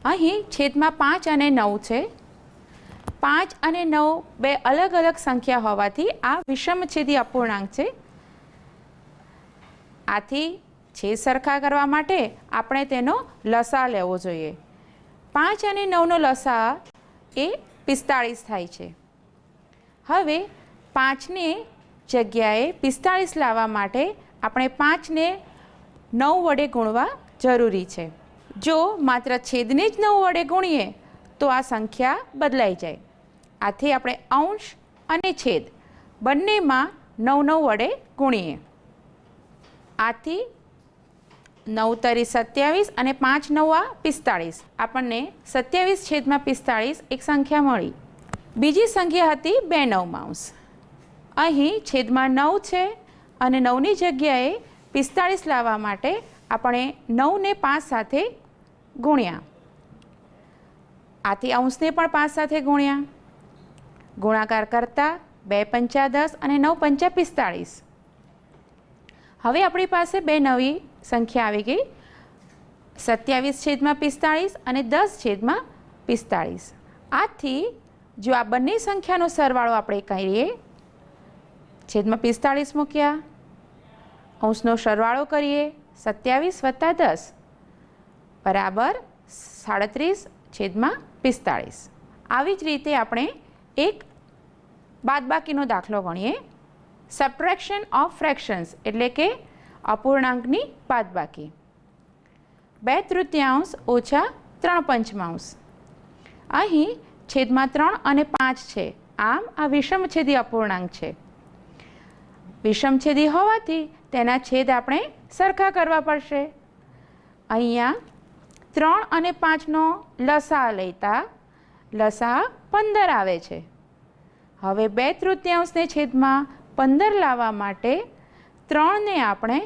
અહીં છેદમાં 5 અને 9 છે. 5 અને 9 બે અલગ અલગ સંખ્યા હોવાથી આ વિષમછેદી અપૂર્ણાંક છે. આથી છેદ સરખા કરવા માટે આપણે તેનો લસા લેવો જોઈએ. 5 અને 9નો લસા એ 45 થાય છે. હવે 5ને જગ્યાએ 45 લાવવા માટે આપણે 5ને 9 વડે ગુણવા જરૂરી છે. જો માત્ર છેદને જ 9 વડે ગુણીએ તો આ સંખ્યા બદલાઈ જાય. આથી આપણે અંશ અને છેદ બંનેમાં 9 વડે ગુણીએ. આથી 9 તરી 27 અને 5 9 45. આપણને 27/45 એક સંખ્યા મળી. બીજી સંખ્યા હતી 2 9. અહીં છેદમાં 9 છે અને 9ની જગ્યાએ 45 લાવવા માટે આપણે 9ને 5 સાથે ગુણ્યા. આથી અંશને પણ 5 સાથે ગુણ્યા. ગુણાકાર કરતા 2 પંચા 10 અને 9 પંચા 45. હવે આપણી પાસે બે નવી સંખ્યા આવી ગઈ, 27/45 અને 10/45. આથી જો આ બંને સંખ્યાનો સરવાળો આપણે કરીએ, છેદમાં 45 મૂક્યા, અંશનો સરવાળો કરીએ, 27 + 10 બરાબર 37/45. આવી જ રીતે આપણે એક બાદબાકીનો દાખલો ગણીએ. સબટ્રેક્શન ઓફ ફ્રેક્શન્સ એટલે કે અપૂર્ણાંકની બાદબાકી. 2/3 ઓછા 3/5. અહીં છેદમાં 3 અને 5 છે, આમ આ વિષમછેદી અપૂર્ણાંક છે. વિષમછેદી હોવાથી તેના છેદ આપણે સરખા કરવા પડશે. અહીંયા 3 અને 5નો લસા લેતા લસા 15 આવે છે. હવે 2/3ને છેદમાં 15 લાવવા માટે 3ને આપણે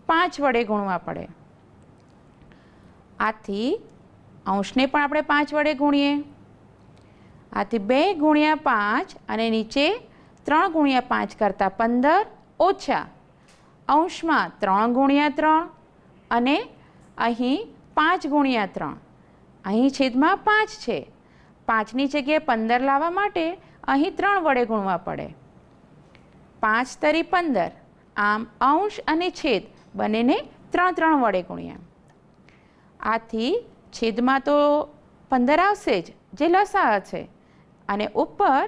5 વડે ગુણવા પડે. આથી અંશને પણ આપણે 5 વડે ગુણીએ. આથી 2 × 5 અને નીચે 3 × 5 કરતાં 15 ઓછા અંશમાં 3 × 3 અને અહીં 5 × 3. અહીં છેદમાં 5 છે, 5ની જગ્યાએ 15 લાવવા માટે અહીં 3 વડે ગુણવા પડે. 5 તરી 15. આમ અંશ અને છેદ બંનેને 3 વડે ગુણ્યા. આથી છેદમાં તો 15 આવશે જ, જે લસા છે, અને ઉપર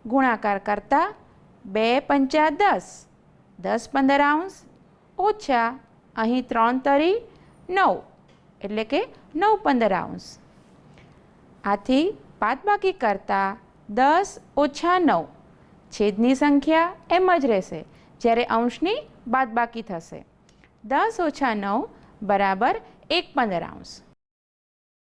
ગુણાકાર કરતા 2 પંચા 10, 10 15 અંશ ઓછા અહીં 3 તરી 9 એટલે કે 9 15 અંશ. આથી બાદબાકી કરતા 10 ઓછા 9 છેદની સંખ્યા એમ જ રહેશે, જ્યારે અંશની બાદબાકી થશે. 10 ઓછા 9 બરાબર 1/15.